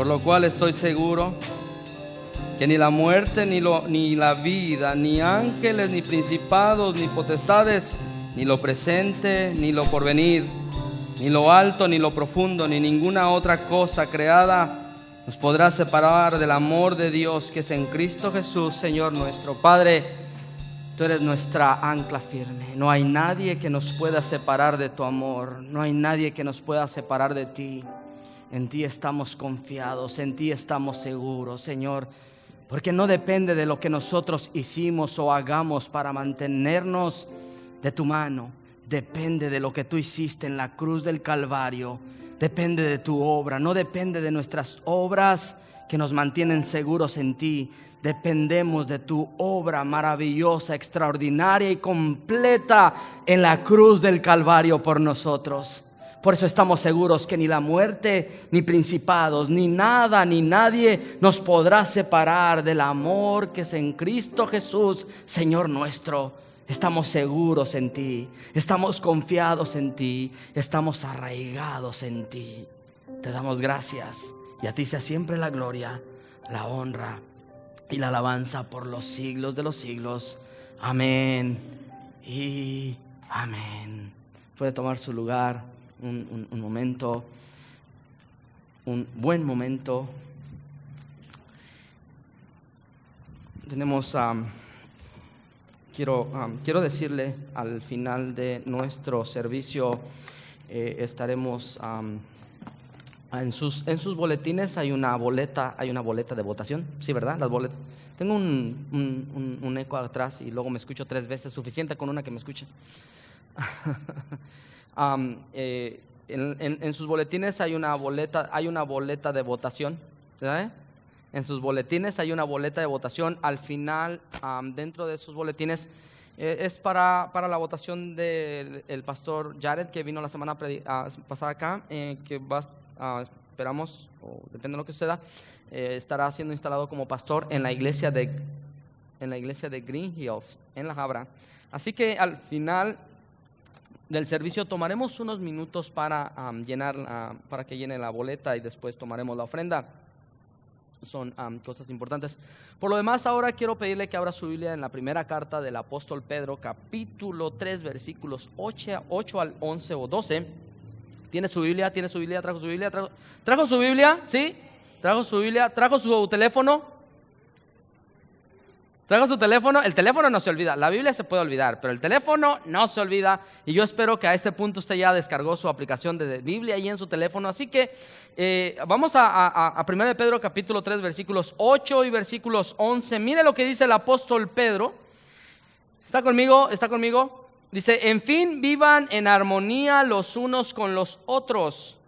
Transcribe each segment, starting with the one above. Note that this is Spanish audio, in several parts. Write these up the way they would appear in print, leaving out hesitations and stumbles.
por lo cual estoy seguro que ni la muerte, ni la vida, ni ángeles, ni principados, ni potestades, ni lo presente, ni lo porvenir, ni lo alto, ni lo profundo, ni ninguna otra cosa creada nos podrá separar del amor de Dios que es en Cristo Jesús, Señor nuestro. Padre, tú eres nuestra ancla firme. No hay nadie que nos pueda separar de tu amor. No hay nadie que nos pueda separar de ti. En ti estamos confiados, en ti estamos seguros, Señor, porque no depende de lo que nosotros hicimos o hagamos para mantenernos de tu mano. Depende de lo que tú hiciste en la cruz del Calvario. Depende de tu obra, no depende de nuestras obras que nos mantienen seguros en ti. Dependemos de tu obra maravillosa, extraordinaria y completa en la cruz del Calvario por nosotros. Por eso estamos seguros que ni la muerte, ni principados, ni nada, ni nadie nos podrá separar del amor que es en Cristo Jesús, Señor nuestro. Estamos seguros en ti, estamos confiados en ti, estamos arraigados en ti. Te damos gracias y a ti sea siempre la gloria, la honra y la alabanza por los siglos de los siglos. Amén y amén. Puede tomar su lugar un momento, un buen momento. Tenemos Quiero decirle, al final de nuestro servicio estaremos en sus boletines hay una boleta de votación, sí, ¿verdad? Las boletas. Tengo un eco atrás y luego me escucho 3 veces, suficiente con una que me escuche. En sus boletines hay una boleta de votación, ¿verdad? En sus boletines hay una boleta de votación. Al final, dentro de sus boletines, es para la votación del pastor Jared, que vino la semana pasada acá, que esperamos, o depende de lo que suceda, estará siendo instalado como pastor en la iglesia de Green Hills, en La Habra. Así que al final del servicio tomaremos unos minutos para para que llene la boleta y después tomaremos la ofrenda. Son cosas importantes. Por lo demás, ahora quiero pedirle que abra su Biblia en la primera carta del apóstol Pedro, capítulo 3, versículos 8 al 11 o 12. ¿Tiene su Biblia? ¿Trajo su Biblia? ¿Trajo su Biblia? ¿Sí? ¿Trajo su Biblia? ¿Trajo su teléfono? ¿Trajo su teléfono? El teléfono no se olvida. La Biblia se puede olvidar, pero el teléfono no se olvida. Y yo espero que a este punto usted ya descargó su aplicación de Biblia ahí en su teléfono. Así que vamos a 1 de Pedro capítulo 3 versículos 8 y versículos 11. Mire lo que dice el apóstol Pedro. ¿Está conmigo? ¿Está conmigo? Dice: en fin, vivan en armonía los unos con los otros.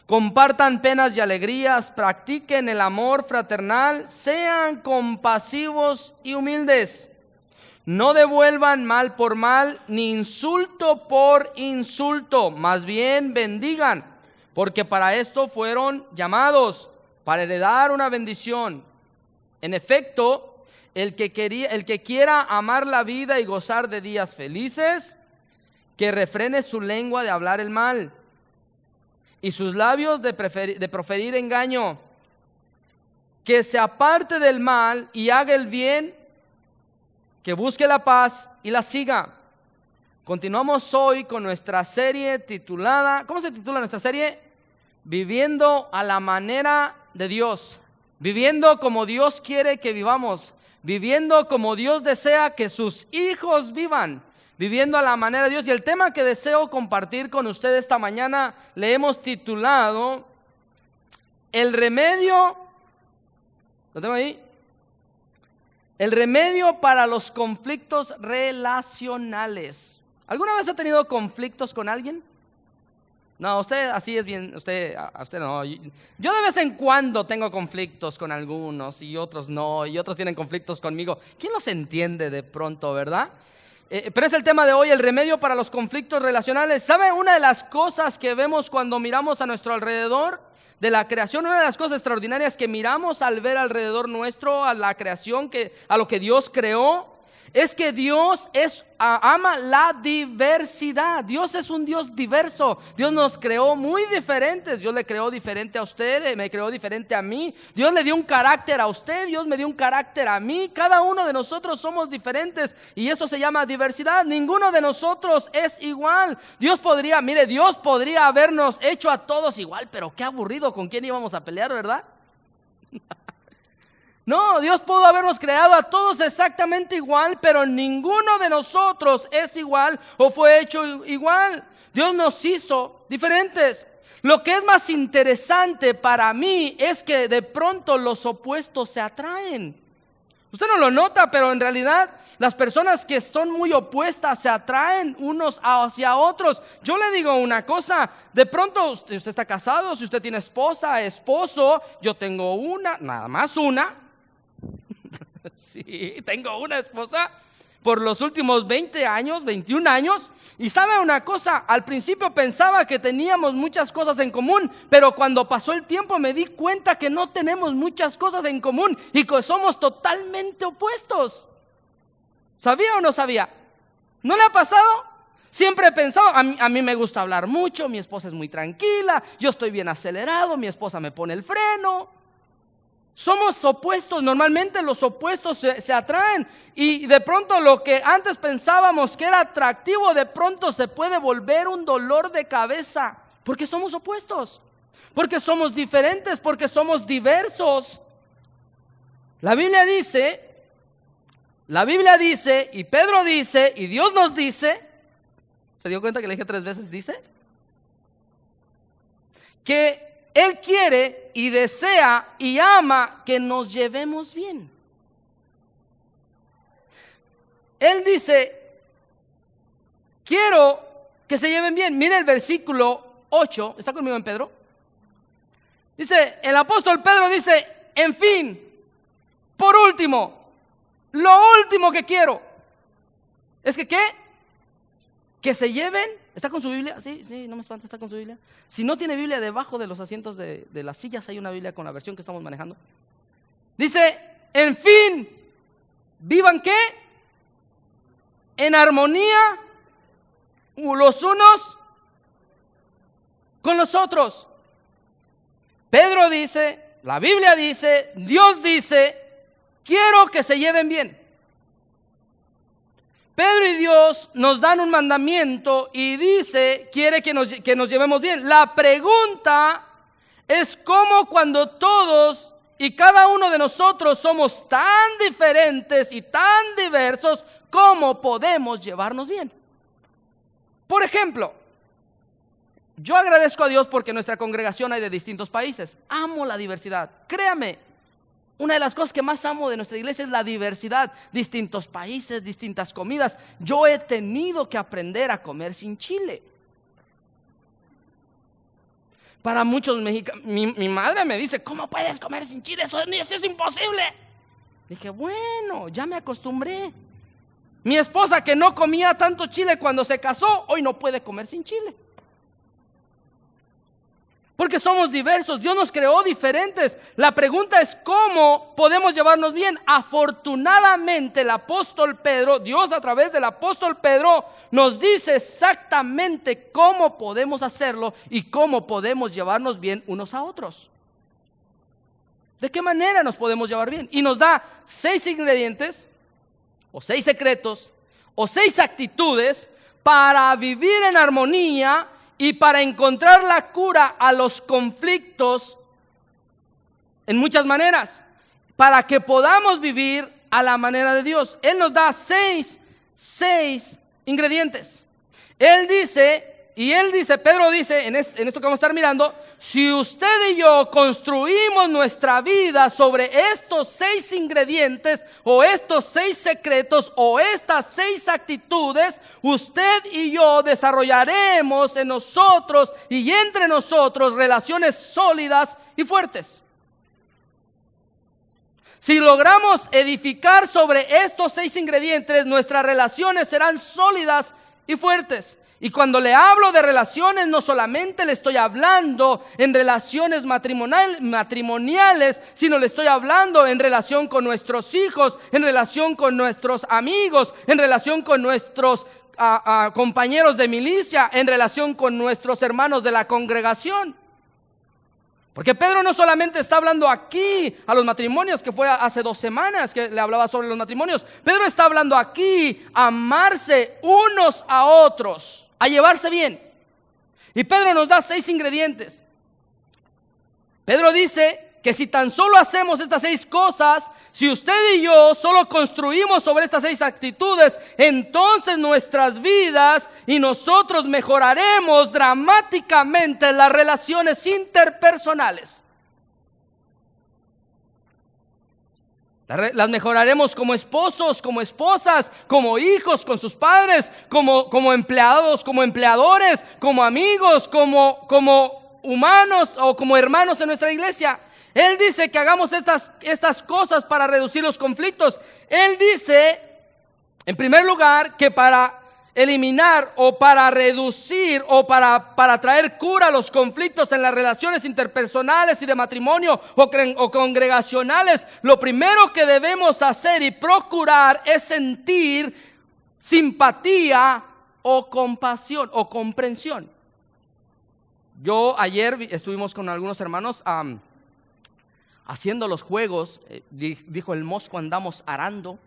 Compartan penas y alegrías, practiquen el amor fraternal, sean compasivos y humildes. No devuelvan mal por mal, ni insulto por insulto, más bien bendigan, porque para esto fueron llamados, para heredar una bendición. En efecto, el que quiera amar la vida y gozar de días felices, que refrene su lengua de hablar el mal y sus labios de proferir engaño, que se aparte del mal y haga el bien, que busque la paz y la siga. Continuamos hoy con nuestra serie titulada, ¿cómo se titula nuestra serie? Viviendo a la manera de Dios, viviendo como Dios quiere que vivamos, viviendo como Dios desea que sus hijos vivan, viviendo a la manera de Dios. Y el tema que deseo compartir con ustedes esta mañana le hemos titulado el remedio, ¿lo tengo ahí? El remedio para los conflictos relacionales. ¿Alguna vez ha tenido conflictos con alguien? No, usted así es bien, a usted no. Yo de vez en cuando tengo conflictos con algunos y otros no, y otros tienen conflictos conmigo. ¿Quién los entiende de pronto, verdad? Pero es el tema de hoy, el remedio para los conflictos relacionales. ¿Sabe una de las cosas que vemos cuando miramos a nuestro alrededor de la creación? Una de las cosas extraordinarias que miramos al ver alrededor nuestro, a la creación, a lo que Dios creó, es que Dios ama la diversidad. Dios es un Dios diverso. Dios nos creó muy diferentes. Dios le creó diferente a usted, me creó diferente a mí. Dios le dio un carácter a usted, Dios me dio un carácter a mí. Cada uno de nosotros somos diferentes y eso se llama diversidad. Ninguno de nosotros es igual. Dios podría habernos hecho a todos igual, pero qué aburrido, ¿con quién íbamos a pelear, verdad? No, Dios pudo habernos creado a todos exactamente igual, pero ninguno de nosotros es igual o fue hecho igual. Dios nos hizo diferentes. Lo que es más interesante para mí es que de pronto los opuestos se atraen. Usted no lo nota, pero en realidad las personas que son muy opuestas se atraen unos hacia otros. Yo le digo una cosa, de pronto usted está casado, si usted tiene esposa, esposo, yo tengo una, nada más una. Sí, tengo una esposa por los últimos 20 años, 21 años. Y sabe una cosa, al principio pensaba que teníamos muchas cosas en común, pero cuando pasó el tiempo me di cuenta que no tenemos muchas cosas en común y que somos totalmente opuestos. ¿Sabía o no sabía? ¿No le ha pasado? Siempre he pensado, a mí me gusta hablar mucho, mi esposa es muy tranquila, yo estoy bien acelerado, mi esposa me pone el freno. Somos opuestos, normalmente los opuestos se atraen y de pronto lo que antes pensábamos que era atractivo de pronto se puede volver un dolor de cabeza porque somos opuestos, porque somos diferentes, porque somos diversos. La Biblia dice y Pedro dice y Dios nos dice, ¿se dio cuenta que le dije 3 veces dice? Que Él quiere y desea y ama que nos llevemos bien. Él dice, quiero que se lleven bien. Mire el versículo 8, ¿está conmigo en Pedro? Dice, el apóstol Pedro dice, en fin, por último, lo último que quiero es que ¿qué? Que se lleven. ¿Está con su Biblia? Sí, no me espanta, está con su Biblia. Si no tiene Biblia, debajo de los asientos de las sillas hay una Biblia con la versión que estamos manejando. Dice, en fin, ¿vivan qué? En armonía los unos con los otros. Pedro dice, la Biblia dice, Dios dice, quiero que se lleven bien. Pedro y Dios nos dan un mandamiento y dice, quiere que nos llevemos bien. La pregunta es cómo cuando todos y cada uno de nosotros somos tan diferentes y tan diversos, ¿cómo podemos llevarnos bien? Por ejemplo, yo agradezco a Dios porque en nuestra congregación hay de distintos países. Amo la diversidad, créame. Una de las cosas que más amo de nuestra iglesia es la diversidad, distintos países, distintas comidas. Yo he tenido que aprender a comer sin chile. Para muchos mexicanos, mi madre me dice, ¿cómo puedes comer sin chile? Eso es imposible. Dije, bueno, ya me acostumbré. Mi esposa, que no comía tanto chile cuando se casó, hoy no puede comer sin chile. Porque somos diversos, Dios nos creó diferentes. La pregunta es ¿cómo podemos llevarnos bien? Afortunadamente el apóstol Pedro, Dios a través del apóstol Pedro nos dice exactamente cómo podemos hacerlo y cómo podemos llevarnos bien unos a otros. ¿De qué manera nos podemos llevar bien? Y nos da 6 ingredientes o 6 secretos o 6 actitudes para vivir en armonía y para encontrar la cura a los conflictos en muchas maneras, para que podamos vivir a la manera de Dios. Él nos da 6 ingredientes. Él dice, Pedro dice, en esto que vamos a estar mirando, si usted y yo construimos nuestra vida sobre estos 6 ingredientes o estos 6 secretos o estas 6 actitudes, usted y yo desarrollaremos en nosotros y entre nosotros relaciones sólidas y fuertes. Si logramos edificar sobre estos 6 ingredientes, nuestras relaciones serán sólidas y fuertes. Y cuando le hablo de relaciones, no solamente le estoy hablando en relaciones matrimoniales, sino le estoy hablando en relación con nuestros hijos, en relación con nuestros amigos, en relación con nuestros compañeros de milicia, en relación con nuestros hermanos de la congregación. Porque Pedro no solamente está hablando aquí a los matrimonios, que fue hace 2 semanas que le hablaba sobre los matrimonios. Pedro está hablando aquí a amarse unos a otros, a llevarse bien. Y Pedro nos da 6 ingredientes. Pedro dice que si tan solo hacemos estas 6 cosas, si usted y yo solo construimos sobre estas 6 actitudes, entonces nuestras vidas y nosotros mejoraremos dramáticamente las relaciones interpersonales. Las mejoraremos como esposos, como esposas, como hijos, con sus padres, como empleados, como empleadores, como amigos, como humanos o como hermanos en nuestra iglesia. Él dice que hagamos estas cosas para reducir los conflictos. Él dice, en primer lugar, que para eliminar o para reducir o para traer cura a los conflictos en las relaciones interpersonales y de matrimonio o congregacionales, lo primero que debemos hacer y procurar es sentir simpatía o compasión o comprensión. Yo ayer estuvimos con algunos hermanos haciendo los juegos, dijo el mosco, andamos arando.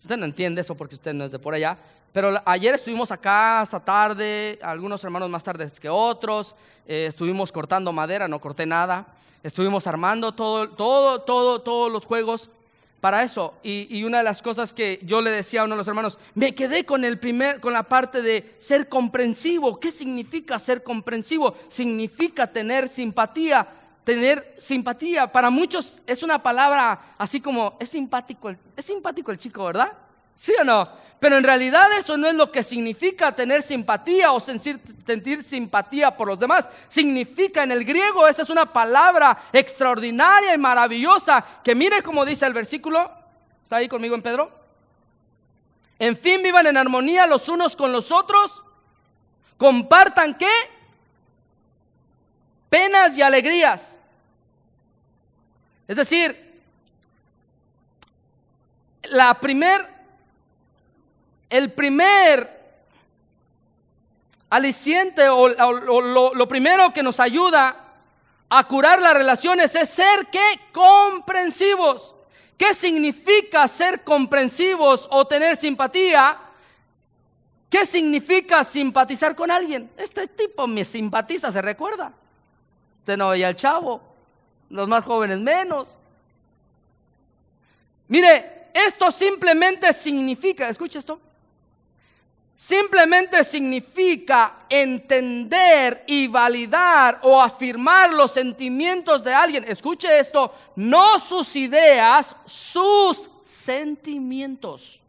Usted no entiende eso porque usted no es de por allá. Pero ayer estuvimos acá hasta tarde, algunos hermanos más tarde que otros. Estuvimos cortando madera, no corté nada. Estuvimos armando todos los juegos para eso. Y una de las cosas que yo le decía a uno de los hermanos, me quedé con la parte de ser comprensivo. ¿Qué significa ser comprensivo? Significa tener simpatía. Tener simpatía, para muchos es una palabra así como, es simpático el chico, ¿verdad? ¿Sí o no? Pero en realidad eso no es lo que significa tener simpatía o sentir simpatía por los demás. Significa en el griego, esa es una palabra extraordinaria y maravillosa, que mire cómo dice el versículo. ¿Está ahí conmigo en Pedro? En fin, vivan en armonía los unos con los otros. Compartan, ¿qué? Penas y alegrías. Es decir, el primer aliciente o lo primero que nos ayuda a curar las relaciones es ser ¿qué? Comprensivos. ¿Qué significa ser comprensivos o tener simpatía? ¿Qué significa simpatizar con alguien? Este tipo me simpatiza, ¿se recuerda? Usted no veía al chavo, los más jóvenes menos. Mire, esto simplemente significa, escucha esto, simplemente significa entender y validar o afirmar los sentimientos de alguien. Escuche esto, no sus ideas, sus sentimientos.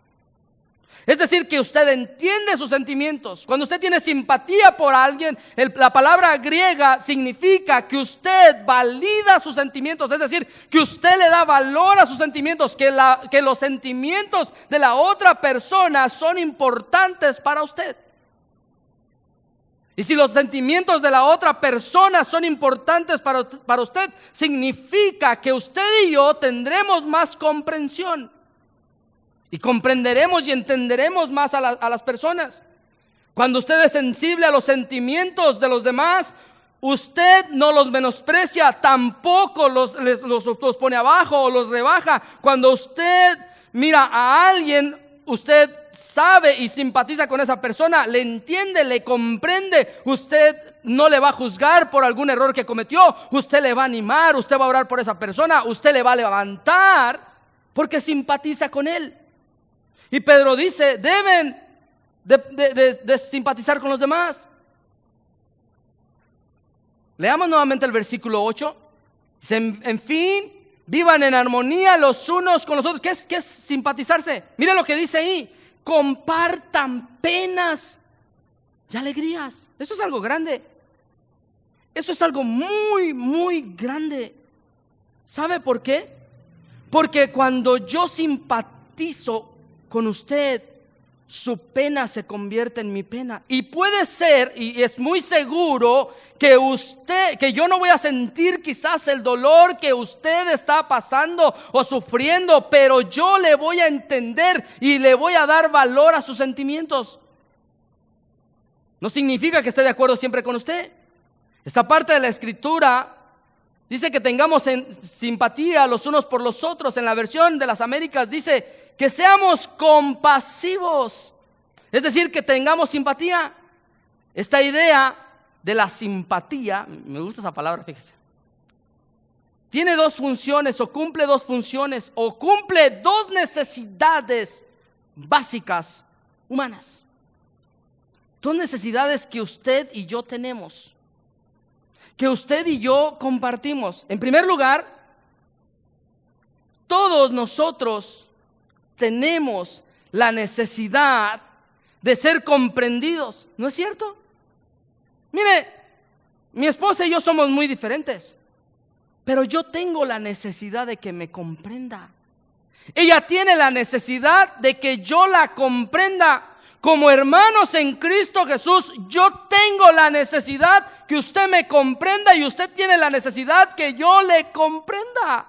Es decir, que usted entiende sus sentimientos. Cuando usted tiene simpatía por alguien, la palabra griega significa que usted valida sus sentimientos. Es decir, que usted le da valor a sus sentimientos, que los sentimientos de la otra persona son importantes para usted. Y si los sentimientos de la otra persona son importantes para usted, significa que usted y yo tendremos más comprensión. Y comprenderemos y entenderemos más a las personas. Cuando usted es sensible a los sentimientos de los demás, usted no los menosprecia, tampoco los pone abajo o los rebaja. Cuando usted mira a alguien, usted sabe y simpatiza con esa persona, le entiende, le comprende. Usted no le va a juzgar por algún error que cometió. Usted le va a animar, usted va a orar por esa persona, usted le va a levantar porque simpatiza con él. Y Pedro dice, deben de simpatizar con los demás. Leamos nuevamente el versículo 8. Dice, en fin, vivan en armonía los unos con los otros. ¿Qué es simpatizarse? Mira lo que dice ahí. Compartan penas y alegrías. Eso es algo grande. Eso es algo muy, muy grande. ¿Sabe por qué? Porque cuando yo simpatizo con usted, su pena se convierte en mi pena. Y puede ser, y es muy seguro, que yo no voy a sentir quizás el dolor que usted está pasando o sufriendo, pero yo le voy a entender y le voy a dar valor a sus sentimientos. No significa que esté de acuerdo siempre con usted. Esta parte de la Escritura dice que tengamos simpatía los unos por los otros. En la versión de las Américas dice que seamos compasivos, es decir, que tengamos simpatía. Esta idea de la simpatía, me gusta esa palabra, fíjese, tiene dos funciones, o cumple dos funciones, o cumple dos necesidades básicas humanas. Dos necesidades que usted y yo tenemos, que usted y yo compartimos. En primer lugar, todos nosotros tenemos la necesidad de ser comprendidos, ¿no es cierto? Mire, mi esposa y yo somos muy diferentes, pero yo tengo la necesidad de que me comprenda. Ella tiene la necesidad de que yo la comprenda. Como hermanos en Cristo Jesús, yo tengo la necesidad que usted me comprenda y usted tiene la necesidad que yo le comprenda.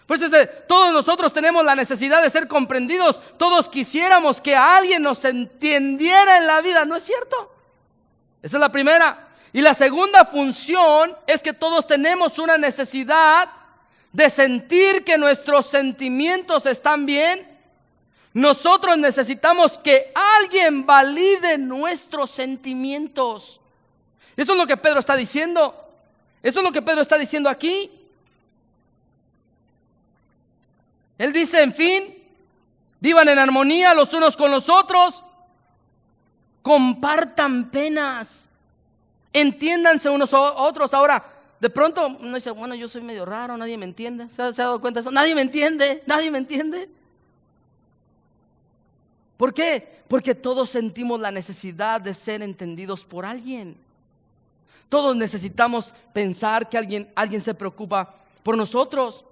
Pues todos nosotros tenemos la necesidad de ser comprendidos. Todos quisiéramos que alguien nos entendiera en la vida, ¿no es cierto? Esa es la primera. Y la segunda función es que todos tenemos una necesidad de sentir que nuestros sentimientos están bien. Nosotros necesitamos que alguien valide nuestros sentimientos. Eso es lo que Pedro está diciendo. Eso es lo que Pedro está diciendo aquí. Él dice, en fin, vivan en armonía los unos con los otros, compartan penas, entiéndanse unos a otros. Ahora, de pronto uno dice, bueno, yo soy medio raro, nadie me entiende. ¿Se ha dado cuenta de eso? Nadie me entiende, nadie me entiende. ¿Por qué? Porque todos sentimos la necesidad de ser entendidos por alguien. Todos necesitamos pensar que alguien se preocupa por nosotros.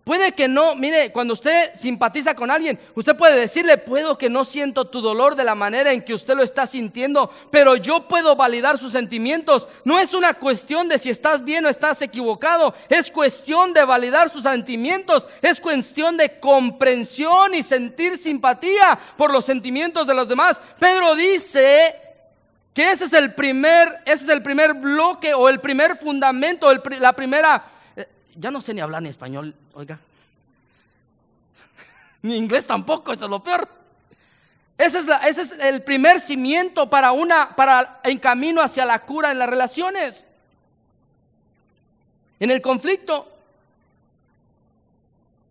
Puede que no, mire, cuando usted simpatiza con alguien, usted puede decirle, puedo que no siento tu dolor de la manera en que usted lo está sintiendo, pero yo puedo validar sus sentimientos. No es una cuestión de si estás bien o estás equivocado, es cuestión de validar sus sentimientos, es cuestión de comprensión y sentir simpatía por los sentimientos de los demás. Pedro dice que ese es el primer bloque o el primer fundamento, la primera... Ya no sé ni hablar ni español, oiga. Ni inglés tampoco, eso es lo peor. Ese es el primer cimiento para en camino hacia la cura en las relaciones, en el conflicto.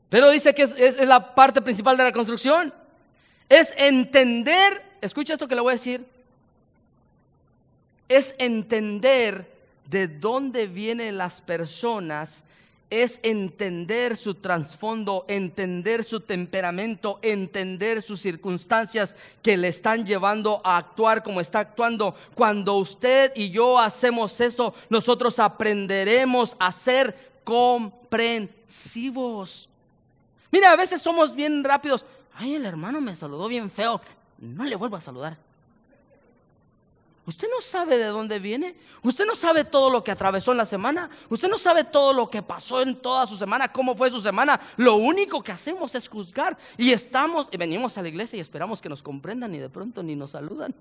Pero dice que es la parte principal de la construcción. Es entender, escucha esto que le voy a decir. Es entender de dónde vienen las personas. Es entender su trasfondo, entender su temperamento, entender sus circunstancias que le están llevando a actuar como está actuando. Cuando usted y yo hacemos eso, nosotros aprenderemos a ser comprensivos. Mira, a veces somos bien rápidos. Ay, el hermano me saludó bien feo, no le vuelvo a saludar. Usted no sabe de dónde viene. Usted no sabe todo lo que atravesó en la semana. Usted no sabe todo lo que pasó en toda su semana, cómo fue su semana. Lo único que hacemos es juzgar. Y venimos a la iglesia y esperamos que nos comprendan y de pronto ni nos saludan.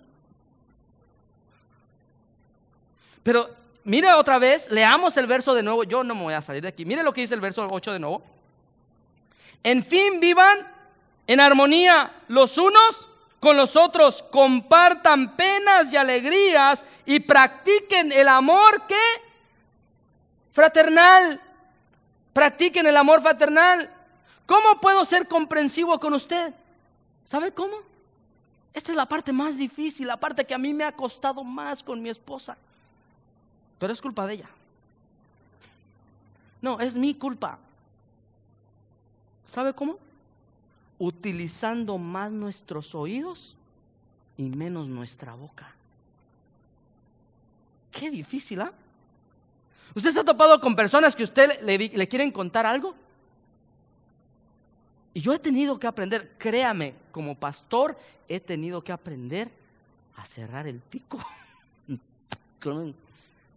Pero mire otra vez, leamos el verso de nuevo. Yo no me voy a salir de aquí. Mire lo que dice el verso 8 de nuevo. En fin, vivan en armonía los unos con los otros, compartan penas y alegrías y practiquen el amor ¿qué? Fraternal. Practiquen el amor fraternal. ¿Cómo puedo ser comprensivo con usted? ¿Sabe cómo? Esta es la parte más difícil, la parte que a mí me ha costado más con mi esposa. Pero es culpa de ella. No, es mi culpa. ¿Sabe cómo? Utilizando más nuestros oídos y menos nuestra boca. Qué difícil, ¿ah? ¿Usted se ha topado con personas que usted le quieren contar algo? Y yo he tenido que aprender, créame, como pastor, he tenido que aprender a cerrar el pico.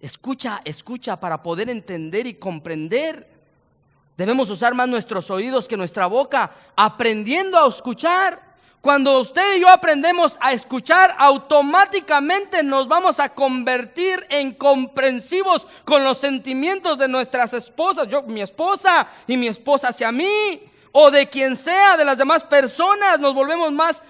Escucha para poder entender y comprender. Debemos usar más nuestros oídos que nuestra boca, aprendiendo a escuchar. Cuando usted y yo aprendemos a escuchar, automáticamente nos vamos a convertir en comprensivos con los sentimientos de nuestras esposas. Mi esposa y mi esposa hacia mí, o de quien sea, de las demás personas, nos volvemos más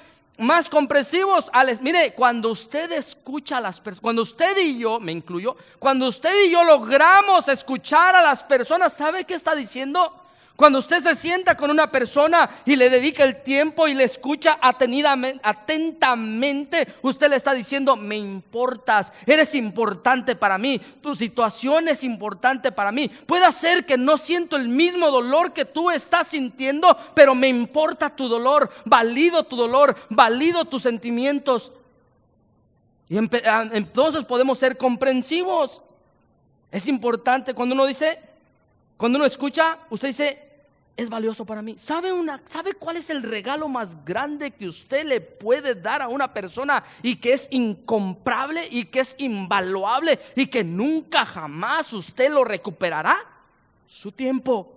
comprensivos. Mire, cuando usted escucha a las personas, cuando usted y yo, me incluyo, cuando usted y yo logramos escuchar a las personas, ¿sabe qué está diciendo? Cuando usted se sienta con una persona y le dedica el tiempo y le escucha atentamente, usted le está diciendo: me importas, eres importante para mí, tu situación es importante para mí. Puede ser que no siento el mismo dolor que tú estás sintiendo, pero me importa tu dolor, valido tus sentimientos. Y entonces podemos ser comprensivos. Es importante cuando uno escucha, usted dice: es valioso para mí. ¿Sabe cuál es el regalo más grande que usted le puede dar a una persona y que es incomparable y que es invaluable y que nunca jamás usted lo recuperará? Su tiempo.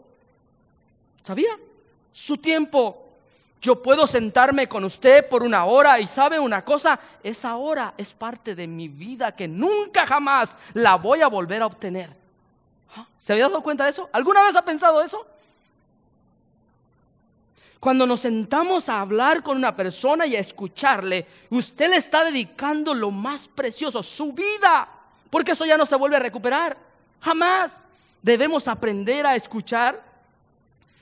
¿Sabía? Su tiempo. Yo puedo sentarme con usted por 1 hora y ¿sabe una cosa? Esa hora es parte de mi vida que nunca jamás la voy a volver a obtener. ¿Se había dado cuenta de eso? ¿Alguna vez ha pensado eso? Cuando nos sentamos a hablar con una persona y a escucharle, usted le está dedicando lo más precioso, su vida, porque eso ya no se vuelve a recuperar, jamás. Debemos aprender a escuchar.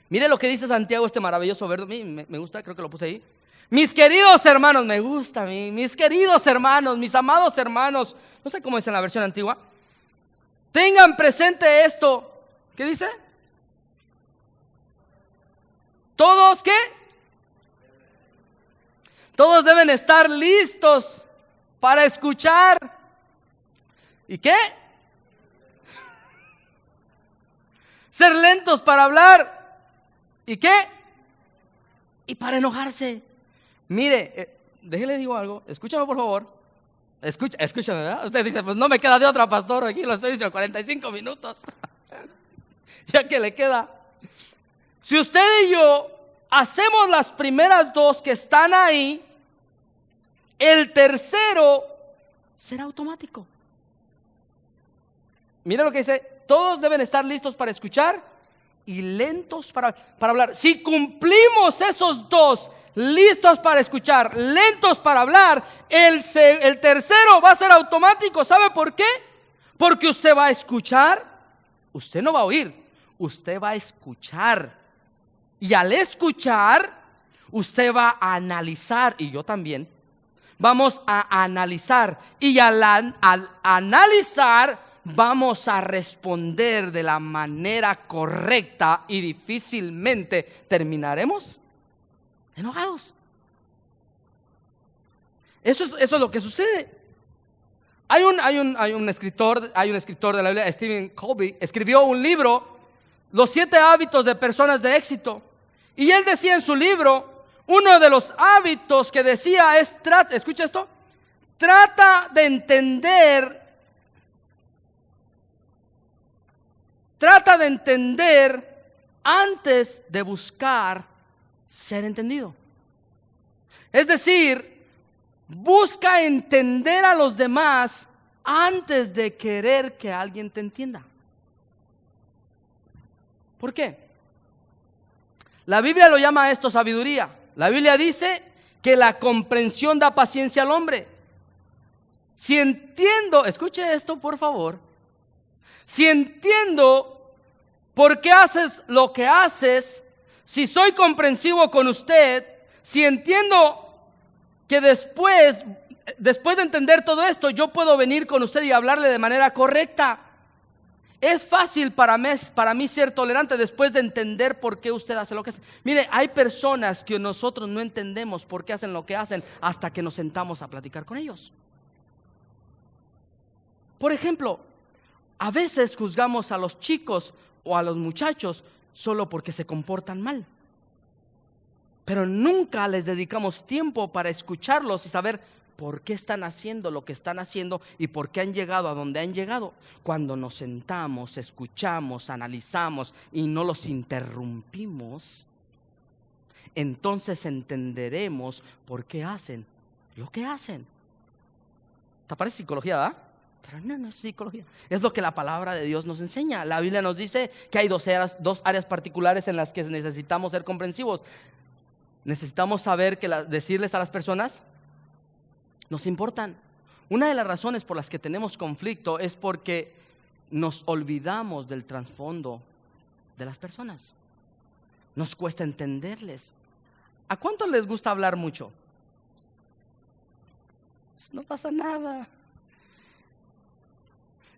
Mire lo que dice Santiago, este maravilloso verso. Me gusta, creo que lo puse ahí. Mis queridos hermanos, me gusta a mí. Mis queridos hermanos, mis amados hermanos. No sé cómo es en la versión antigua. Tengan presente esto. ¿Qué dice? ¿Todos qué? Todos deben estar listos para escuchar. ¿Y qué? Ser lentos para hablar. ¿Y qué? Y para enojarse. Mire, déjele digo algo. Escúchame por favor. Escúchame, ¿verdad? Usted dice: pues no me queda de otra, pastor. Aquí lo estoy diciendo 45 minutos. Ya que le queda. Si usted y yo hacemos las primeras 2 que están ahí, el tercero será automático. Mira lo que dice: todos deben estar listos para escuchar y lentos para hablar. Si cumplimos esos 2, listos para escuchar, lentos para hablar, el tercero va a ser automático. ¿Sabe por qué? Porque usted va a escuchar, usted no va a oír, usted va a escuchar. Y al escuchar, usted va a analizar, y yo también. Vamos a analizar, y al analizar vamos a responder de la manera correcta y difícilmente terminaremos enojados. Eso es lo que sucede. Hay un escritor de la Biblia, Stephen Covey, escribió un libro, Los 7 hábitos de personas de éxito. Y él decía en su libro, uno de los hábitos que decía es: escucha esto, trata de entender antes de buscar ser entendido. Es decir, busca entender a los demás antes de querer que alguien te entienda. ¿Por qué? La Biblia lo llama a esto sabiduría. La Biblia dice que la comprensión da paciencia al hombre. Si entiendo, escuche esto por favor, si entiendo por qué haces lo que haces, si soy comprensivo con usted, si entiendo que después de entender todo esto, yo puedo venir con usted y hablarle de manera correcta. Es fácil para mí ser tolerante después de entender por qué usted hace lo que hace. Mire, hay personas que nosotros no entendemos por qué hacen lo que hacen hasta que nos sentamos a platicar con ellos. Por ejemplo, a veces juzgamos a los chicos o a los muchachos solo porque se comportan mal. pero nunca les dedicamos tiempo para escucharlos y saber por qué están haciendo lo que están haciendo y por qué han llegado a donde han llegado. Cuando nos sentamos, escuchamos, analizamos y no los interrumpimos, entonces entenderemos por qué hacen lo que hacen. ¿Te parece psicología, verdad? Pero no es psicología. Es lo que la palabra de Dios nos enseña. La Biblia nos dice que hay dos áreas particulares en las que necesitamos ser comprensivos. Necesitamos saber que decirles a las personas nos importan. Una de las razones por las que tenemos conflicto es porque nos olvidamos del trasfondo de las personas. Nos cuesta entenderles. ¿A cuántos les gusta hablar mucho? No pasa nada.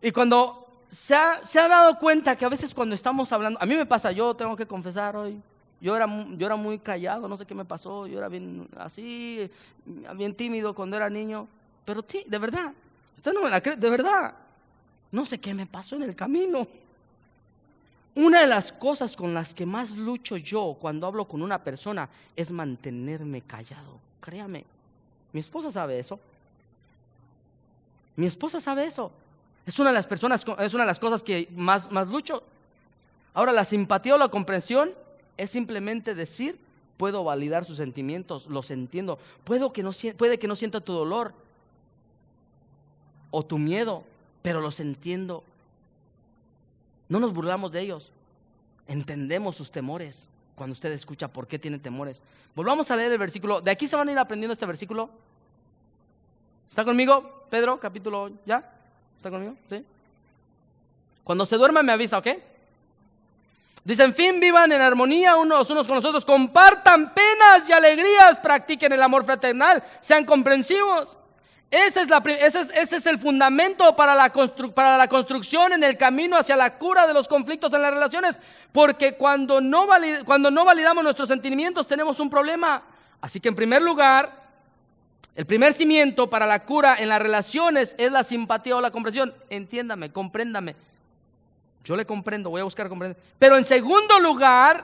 Y cuando se ha dado cuenta que a veces cuando estamos hablando, a mí me pasa, yo tengo que confesar hoy, yo era muy callado, no sé qué me pasó, yo era bien así, bien tímido cuando era niño, pero de verdad, usted no me la cree, de verdad, no sé qué me pasó en el camino. Una de las cosas con las que más lucho yo cuando hablo con una persona es mantenerme callado, créame, mi esposa sabe eso. Mi esposa sabe eso. Es una de las cosas que más lucho. Ahora, la simpatía o la comprensión es simplemente decir, puedo validar sus sentimientos, los entiendo. Puede que no sienta tu dolor o tu miedo, pero los entiendo. No nos burlamos de ellos. Entendemos sus temores cuando usted escucha por qué tiene temores. Volvamos a leer el versículo. De aquí se van a ir aprendiendo este versículo. ¿Está conmigo, Pedro? Capítulo, ¿ya? ¿Está conmigo? ¿Sí? Cuando se duerma me avisa, ¿ok? Dice, en fin, vivan en armonía unos con los otros, compartan penas y alegrías, practiquen el amor fraternal, sean comprensivos. Ese es el fundamento para la construcción en el camino hacia la cura de los conflictos en las relaciones, porque cuando no validamos nuestros sentimientos tenemos un problema. Así que en primer lugar, el primer cimiento para la cura en las relaciones es la simpatía o la comprensión. Entiéndame, compréndame. Yo le comprendo, voy a buscar comprender. Pero en segundo lugar,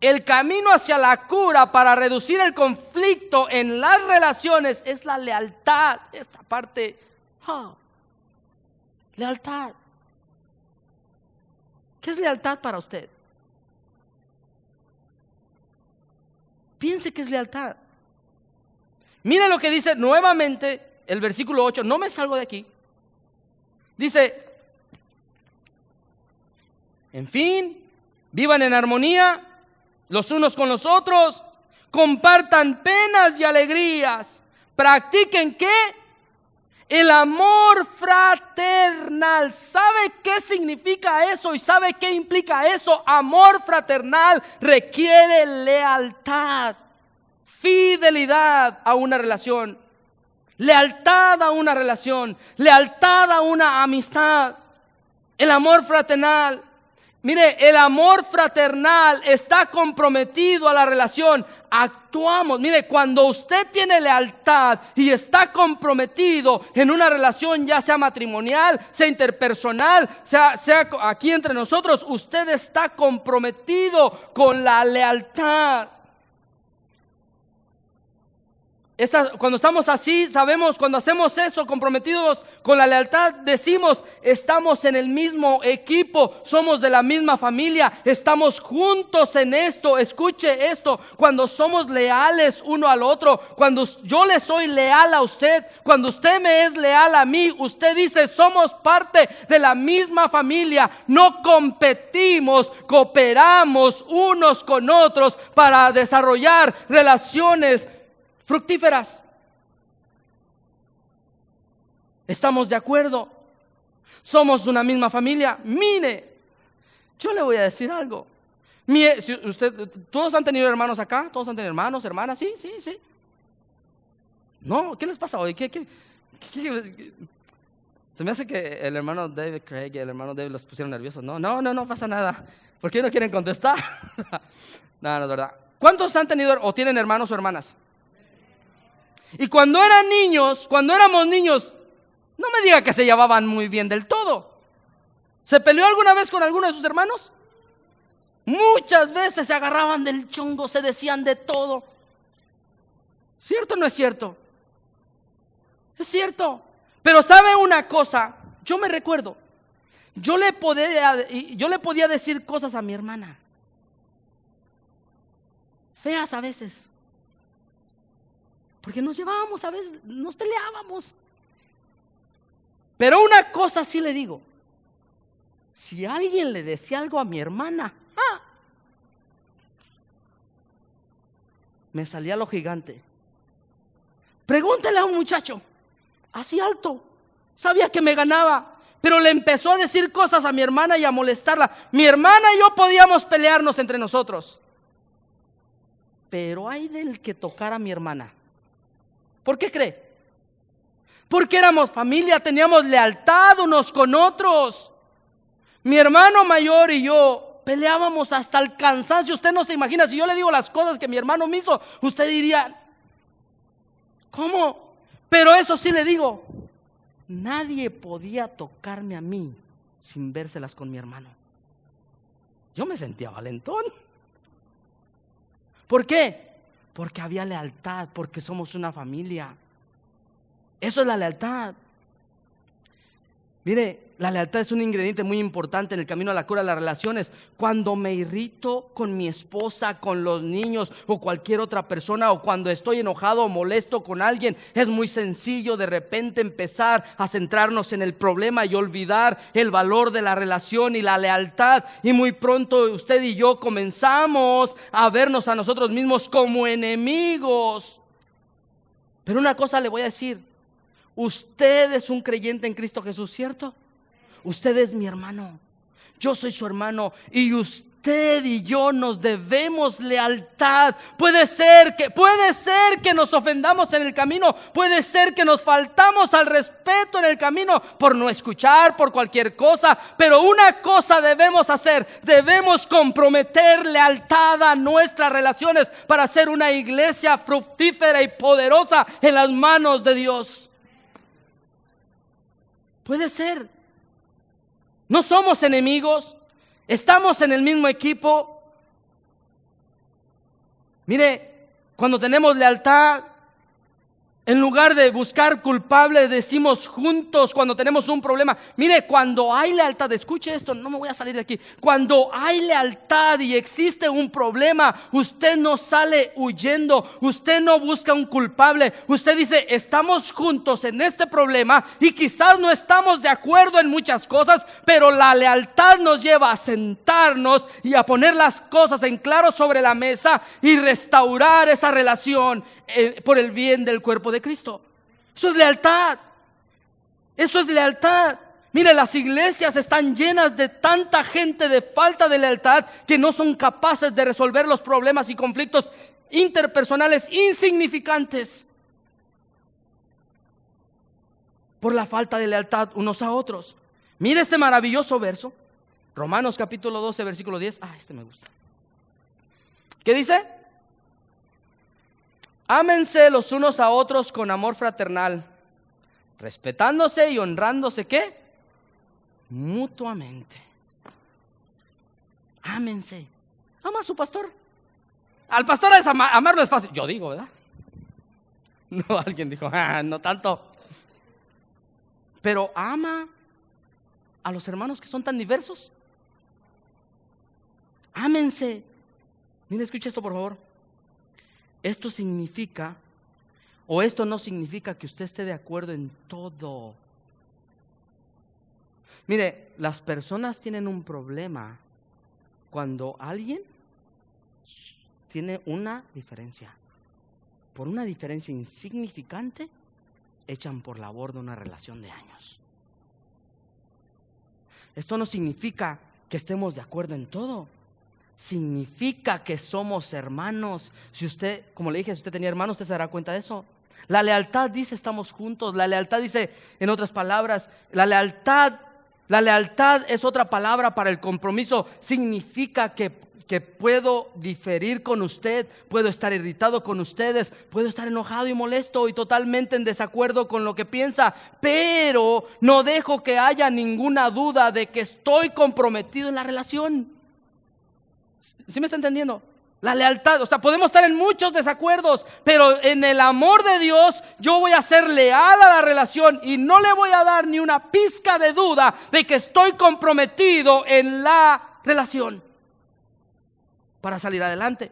el camino hacia la cura para reducir el conflicto en las relaciones es la lealtad. Esa parte, lealtad. ¿Qué es lealtad para usted? Piense que es lealtad. Mira lo que dice nuevamente el versículo 8, no me salgo de aquí. Dice, en fin, vivan en armonía los unos con los otros, compartan penas y alegrías, practiquen ¿qué? El amor fraternal. ¿Sabe qué significa eso y sabe qué implica eso? Amor fraternal requiere lealtad. Fidelidad a una relación, lealtad a una relación, lealtad a una amistad. El amor fraternal, mire, el amor fraternal está comprometido a la relación. Actuamos, mire, cuando usted tiene lealtad y está comprometido en una relación, ya sea matrimonial, sea interpersonal, sea aquí entre nosotros, usted está comprometido con la lealtad. Cuando estamos así, sabemos, cuando hacemos eso, comprometidos con la lealtad, decimos, estamos en el mismo equipo, somos de la misma familia, estamos juntos en esto. Escuche esto, cuando somos leales uno al otro, cuando yo le soy leal a usted, cuando usted me es leal a mí, usted dice, somos parte de la misma familia, no competimos, cooperamos unos con otros para desarrollar relaciones fructíferas. Estamos de acuerdo. Somos una misma familia. Mire, yo le voy a decir algo. ¿Todos han tenido hermanos acá? ¿Todos han tenido hermanos, hermanas? Sí. No, ¿qué les pasa hoy? ¿Qué? Se me hace que el hermano David Craig y el hermano David los pusieron nerviosos. No pasa nada. ¿Por qué no quieren contestar? No es verdad. ¿Cuántos han tenido o tienen hermanos o hermanas? Y cuando éramos niños, no me diga que se llevaban muy bien del todo. ¿Se peleó alguna vez con alguno de sus hermanos? Muchas veces se agarraban del chongo, se decían de todo. ¿Cierto o no es cierto? Es cierto. Pero ¿sabe una cosa? Yo me recuerdo, yo le podía decir cosas a mi hermana, feas a veces, porque nos llevábamos, a veces nos peleábamos. Pero una cosa sí le digo: si alguien le decía algo a mi hermana, me salía lo gigante. Pregúntele a un muchacho así alto, sabía que me ganaba, pero le empezó a decir cosas a mi hermana y a molestarla. Mi hermana y yo podíamos pelearnos entre nosotros, pero hay del que tocara a mi hermana. ¿Por qué cree? Porque éramos familia, teníamos lealtad unos con otros. Mi hermano mayor y yo peleábamos hasta el cansancio. Usted no se imagina, si yo le digo las cosas que mi hermano me hizo, usted diría: ¿cómo? Pero eso sí le digo, nadie podía tocarme a mí sin vérselas con mi hermano. Yo me sentía valentón. ¿Por qué? Porque había lealtad, porque somos una familia. Eso es la lealtad. Mire, la lealtad es un ingrediente muy importante en el camino a la cura de las relaciones. Cuando me irrito con mi esposa, con los niños o cualquier otra persona, o cuando estoy enojado o molesto con alguien, es muy sencillo de repente empezar a centrarnos en el problema y olvidar el valor de la relación y la lealtad. Y muy pronto usted y yo comenzamos a vernos a nosotros mismos como enemigos. Pero una cosa le voy a decir: usted es un creyente en Cristo Jesús, ¿cierto? Usted es mi hermano, yo soy su hermano, y usted y yo nos debemos lealtad. Puede ser que nos ofendamos en el camino, puede ser que nos faltamos al respeto en el camino por no escuchar, por cualquier cosa, pero una cosa debemos hacer: debemos comprometer lealtad a nuestras relaciones para ser una iglesia fructífera y poderosa en las manos de Dios. Puede ser. No somos enemigos, estamos en el mismo equipo. Mire, cuando tenemos lealtad, en lugar de buscar culpables, decimos juntos cuando tenemos un problema. Mire, cuando hay lealtad, escuche esto, no me voy a salir de aquí. Cuando hay lealtad y existe un problema, usted no sale huyendo, usted no busca un culpable. Usted dice: estamos juntos en este problema y quizás no estamos de acuerdo en muchas cosas, pero la lealtad nos lleva a sentarnos y a poner las cosas en claro sobre la mesa y restaurar esa relación por el bien del cuerpo de Cristo. Eso es lealtad. Eso es lealtad. Mire, las iglesias están llenas de tanta gente de falta de lealtad que no son capaces de resolver los problemas y conflictos interpersonales insignificantes por la falta de lealtad unos a otros. Mire este maravilloso verso, Romanos capítulo 12, versículo 10. Este me gusta. ¿Qué dice? Ámense los unos a otros con amor fraternal, respetándose y honrándose, ¿qué? Mutuamente. Ámense. ¿Ama a su pastor? Al pastor amarlo es fácil. Yo digo, ¿verdad? No, alguien dijo: no tanto. Pero ama a los hermanos que son tan diversos. Ámense. Mire, escuche esto, por favor. Esto significa, o esto no significa que usted esté de acuerdo en todo. Mire, las personas tienen un problema cuando alguien tiene una diferencia. Por una diferencia insignificante, echan por la borda una relación de años. Esto no significa que estemos de acuerdo en todo. Significa que somos hermanos. Si usted, como le dije, si usted tenía hermanos, usted se dará cuenta de eso. La lealtad dice: estamos juntos. La lealtad dice, en otras palabras, la lealtad es otra palabra para el compromiso. Significa que puedo diferir con usted, puedo estar irritado con ustedes, puedo estar enojado y molesto y totalmente en desacuerdo con lo que piensa, pero no dejo que haya ninguna duda de que estoy comprometido en la relación. ¿Sí me está entendiendo? La lealtad, o sea, podemos estar en muchos desacuerdos, pero en el amor de Dios yo voy a ser leal a la relación y no le voy a dar ni una pizca de duda de que estoy comprometido en la relación para salir adelante.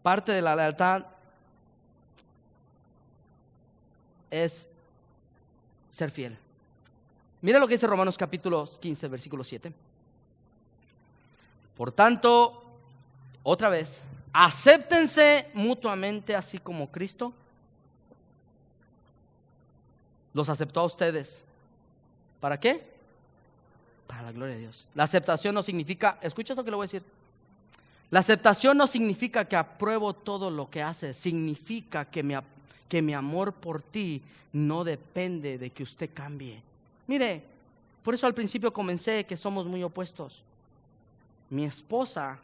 Parte de la lealtad es ser fiel. Mira lo que dice Romanos capítulo 15, versículo 7. Por tanto, otra vez, acéptense mutuamente así como Cristo los aceptó a ustedes. ¿Para qué? Para la gloria de Dios. La aceptación no significa, escucha esto que le voy a decir. La aceptación no significa que apruebo todo lo que haces, significa que mi amor por ti no depende de que usted cambie. Mire, por eso al principio comencé que somos muy opuestos. Mi esposa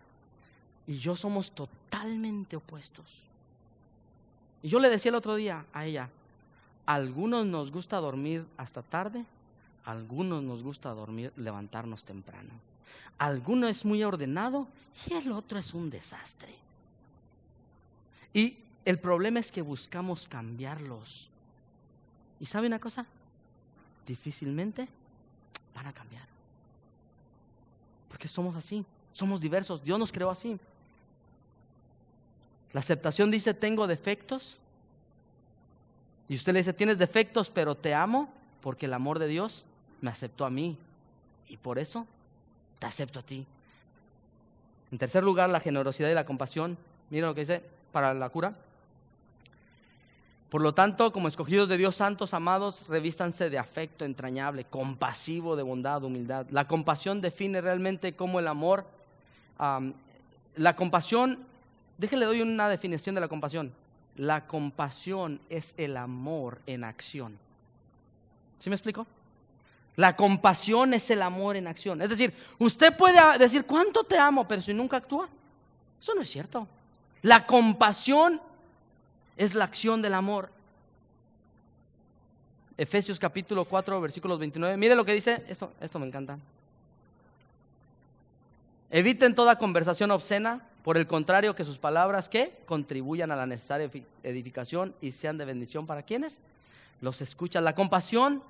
y yo somos totalmente opuestos. Y yo le decía el otro día a ella, a algunos nos gusta dormir hasta tarde, a algunos nos gusta levantarnos temprano. Alguno es muy ordenado y el otro es un desastre. Y el problema es que buscamos cambiarlos. ¿Y sabe una cosa? Difícilmente van a cambiar. Porque somos así, somos diversos, Dios nos creó así. La aceptación dice, tengo defectos. Y usted le dice, tienes defectos, pero te amo porque el amor de Dios me aceptó a mí. Y por eso te acepto a ti. En tercer lugar, la generosidad y la compasión. Mira lo que dice para la cura. Por lo tanto, como escogidos de Dios santos, amados, revístanse de afecto entrañable, compasivo, de bondad, humildad. La compasión define realmente cómo el amor. La compasión, déjenle doy una definición de la compasión. La compasión es el amor en acción. ¿Sí me explico? La compasión es el amor en acción. Es decir, usted puede decir cuánto te amo, pero si nunca actúa, eso no es cierto. La compasión es la acción del amor. Efesios capítulo 4, versículos 29. Mire lo que dice, esto me encanta. Eviten toda conversación obscena, por el contrario, que sus palabras ¿qué? Contribuyan a la necesaria edificación y sean de bendición para quienes los escuchan. La compasión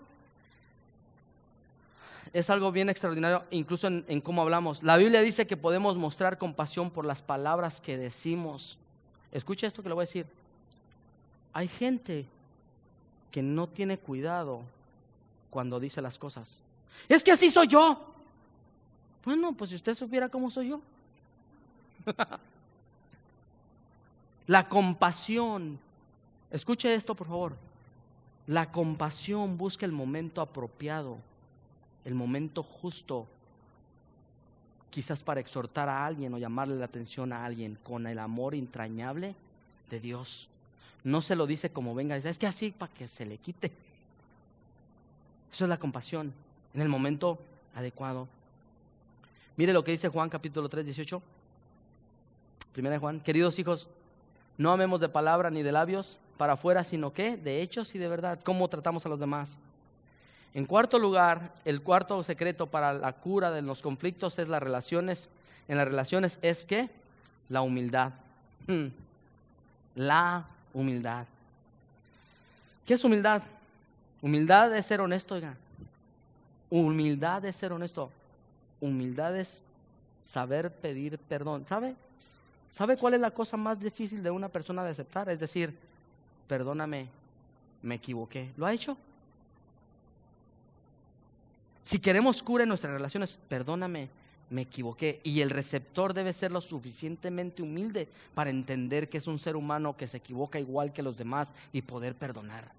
es algo bien extraordinario, incluso en cómo hablamos. La Biblia dice que podemos mostrar compasión por las palabras que decimos. Escucha esto que le voy a decir. Hay gente que no tiene cuidado cuando dice las cosas. Es que así soy yo. Bueno, pues si usted supiera cómo soy yo. La compasión, escuche esto por favor. La compasión busca el momento apropiado, el momento justo, quizás para exhortar a alguien o llamarle la atención a alguien con el amor entrañable de Dios. No se lo dice como venga, dice, es que así para que se le quite. Eso es la compasión, en el momento adecuado. Mire lo que dice Juan capítulo 3, 18. Primera de Juan, queridos hijos, no amemos de palabra ni de labios para afuera, sino que de hechos y de verdad. ¿Cómo tratamos a los demás? En cuarto lugar, el cuarto secreto para la cura de los conflictos es las relaciones. En las relaciones es ¿qué? La humildad. La humildad. ¿Qué es humildad? Humildad es ser honesto, oiga. Humildad es ser honesto. Humildad es saber pedir perdón. ¿Sabe cuál es la cosa más difícil de una persona de aceptar? Es decir, perdóname, me equivoqué. ¿Lo ha hecho? Si queremos cura en nuestras relaciones, perdóname, me equivoqué. Y el receptor debe ser lo suficientemente humilde para entender que es un ser humano que se equivoca igual que los demás y poder perdonar.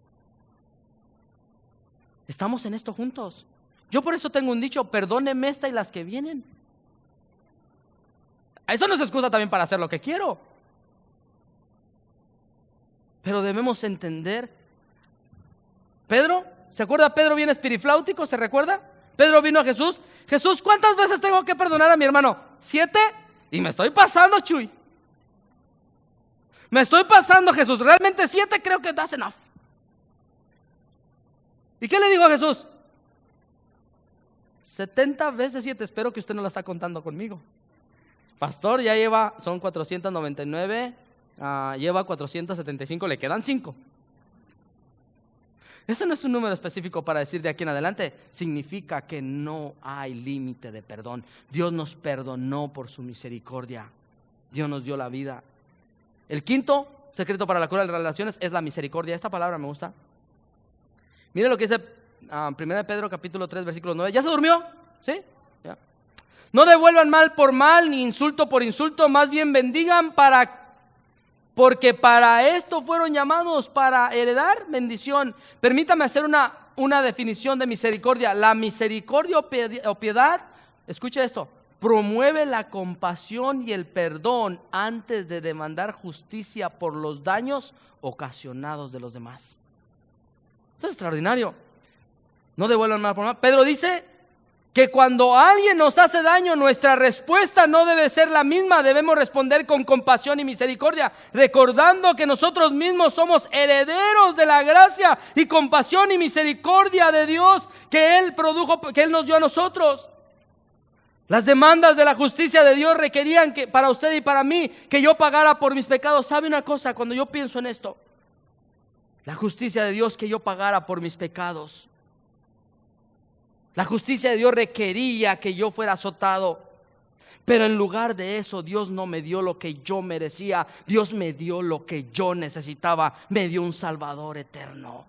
Estamos en esto juntos. Yo por eso tengo un dicho, perdóneme esta y las que vienen. Eso no es excusa también para hacer lo que quiero. Pero debemos entender. Pedro, ¿se acuerda? Pedro bien espirifláutico, ¿se recuerda? Pedro vino a Jesús. Jesús, ¿cuántas veces tengo que perdonar a mi hermano? 7. Y me estoy pasando, Chuy. Me estoy pasando, Jesús. Realmente 7 creo que that's enough. ¿Y qué le digo a Jesús? 70 veces 7, espero que usted no la está contando conmigo. Pastor, ya son 499, lleva 475, le quedan 5. Eso no es un número específico para decir de aquí en adelante. Significa que no hay límite de perdón. Dios nos perdonó por su misericordia. Dios nos dio la vida. El quinto secreto para la cura de las relaciones es la misericordia. Esta palabra me gusta. Mire lo que dice 1 Pedro capítulo 3 versículo 9. ¿Ya se durmió? ¿Sí? ¿Ya? No devuelvan mal por mal ni insulto por insulto, más bien bendigan porque para esto fueron llamados, para heredar bendición. Permítame hacer una definición de misericordia. La misericordia o piedad, escuche esto, promueve la compasión y el perdón antes de demandar justicia por los daños ocasionados de los demás. Esto es extraordinario. No devuelvan mal por mal. Pedro dice que cuando alguien nos hace daño, nuestra respuesta no debe ser la misma. Debemos responder con compasión y misericordia, recordando que nosotros mismos somos herederos de la gracia y compasión y misericordia de Dios que Él produjo, que Él nos dio a nosotros. Las demandas de la justicia de Dios requerían que para usted y para mí que yo pagara por mis pecados. ¿Sabe una cosa? Cuando yo pienso en esto, la justicia de Dios, que yo pagara por mis pecados. La justicia de Dios requería que yo fuera azotado. Pero en lugar de eso, Dios no me dio lo que yo merecía. Dios me dio lo que yo necesitaba. Me dio un Salvador eterno.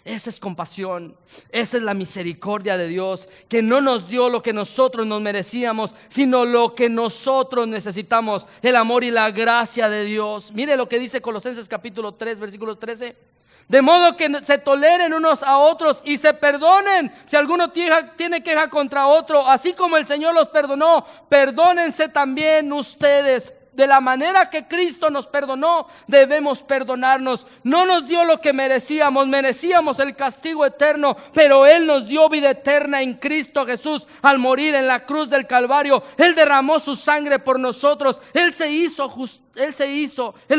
Esa es compasión. Esa es la misericordia de Dios, que no nos dio lo que nosotros nos merecíamos, sino lo que nosotros necesitamos. El amor y la gracia de Dios. Mire lo que dice Colosenses capítulo 3 versículos 13. De modo que se toleren unos a otros y se perdonen si alguno tiene queja contra otro. Así como el Señor los perdonó, perdónense también ustedes. De la manera que Cristo nos perdonó, debemos perdonarnos. No nos dio lo que merecíamos el castigo eterno, pero Él nos dio vida eterna en Cristo Jesús al morir en la cruz del Calvario. Él derramó su sangre por nosotros. Él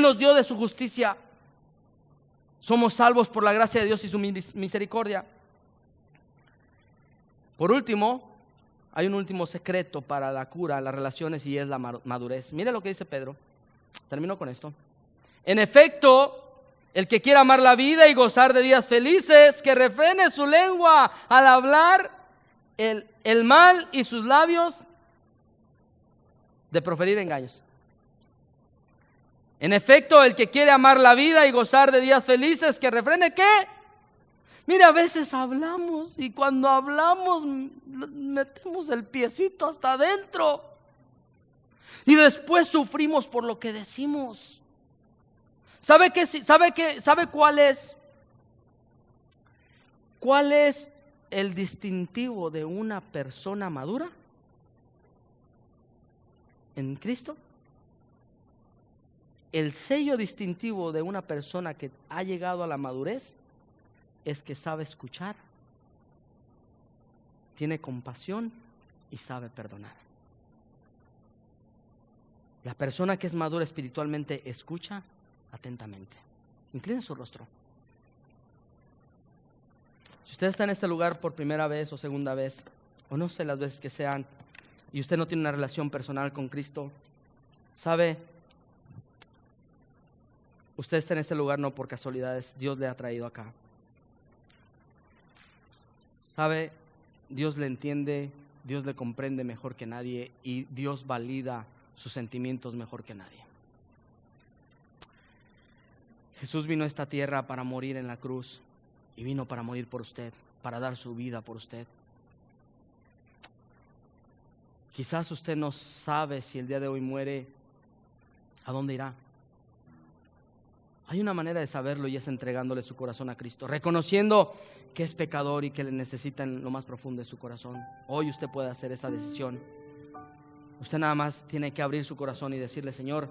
nos dio de su justicia. Somos salvos por la gracia de Dios y su misericordia. Por último, hay un último secreto para la cura de las relaciones, y es la madurez. Mire lo que dice Pedro. Termino con esto. En efecto, el que quiera amar la vida y gozar de días felices, que refrene su lengua al hablar el mal y sus labios de proferir engaños. En efecto, el que quiere amar la vida y gozar de días felices, que refrene ¿qué? Mira, a veces hablamos y cuando hablamos metemos el piecito hasta adentro y después sufrimos por lo que decimos. ¿Sabe cuál es? ¿Cuál es el distintivo de una persona madura en Cristo? El sello distintivo de una persona que ha llegado a la madurez es que sabe escuchar, tiene compasión y sabe perdonar. La persona que es madura espiritualmente escucha atentamente. Incline su rostro. Si usted está en este lugar por primera vez o segunda vez, o no sé las veces que sean, y usted no tiene una relación personal con Cristo, ¿sabe? Usted está en este lugar no por casualidades. Dios le ha traído acá. ¿Sabe? Dios le entiende, Dios le comprende mejor que nadie, y Dios valida sus sentimientos mejor que nadie. Jesús vino a esta tierra para morir en la cruz, y vino para morir por usted, para dar su vida por usted. Quizás usted no sabe si el día de hoy muere, ¿a dónde irá? Hay una manera de saberlo, y es entregándole su corazón a Cristo, reconociendo que es pecador y que le necesita en lo más profundo de su corazón. Hoy usted puede hacer esa decisión. Usted nada más tiene que abrir su corazón y decirle: Señor,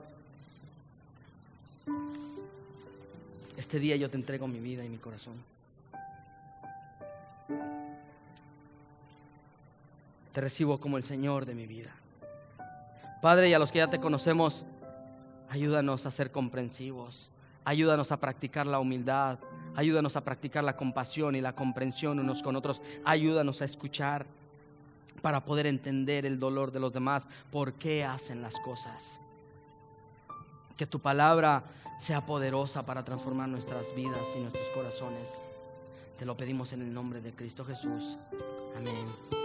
este día yo te entrego mi vida y mi corazón. Te recibo como el Señor de mi vida. Padre, y a los que ya te conocemos, ayúdanos a ser comprensivos. Ayúdanos a practicar la humildad. Ayúdanos a practicar la compasión y la comprensión unos con otros. Ayúdanos a escuchar para poder entender el dolor de los demás, por qué hacen las cosas. Que tu palabra sea poderosa para transformar nuestras vidas y nuestros corazones. Te lo pedimos en el nombre de Cristo Jesús. Amén.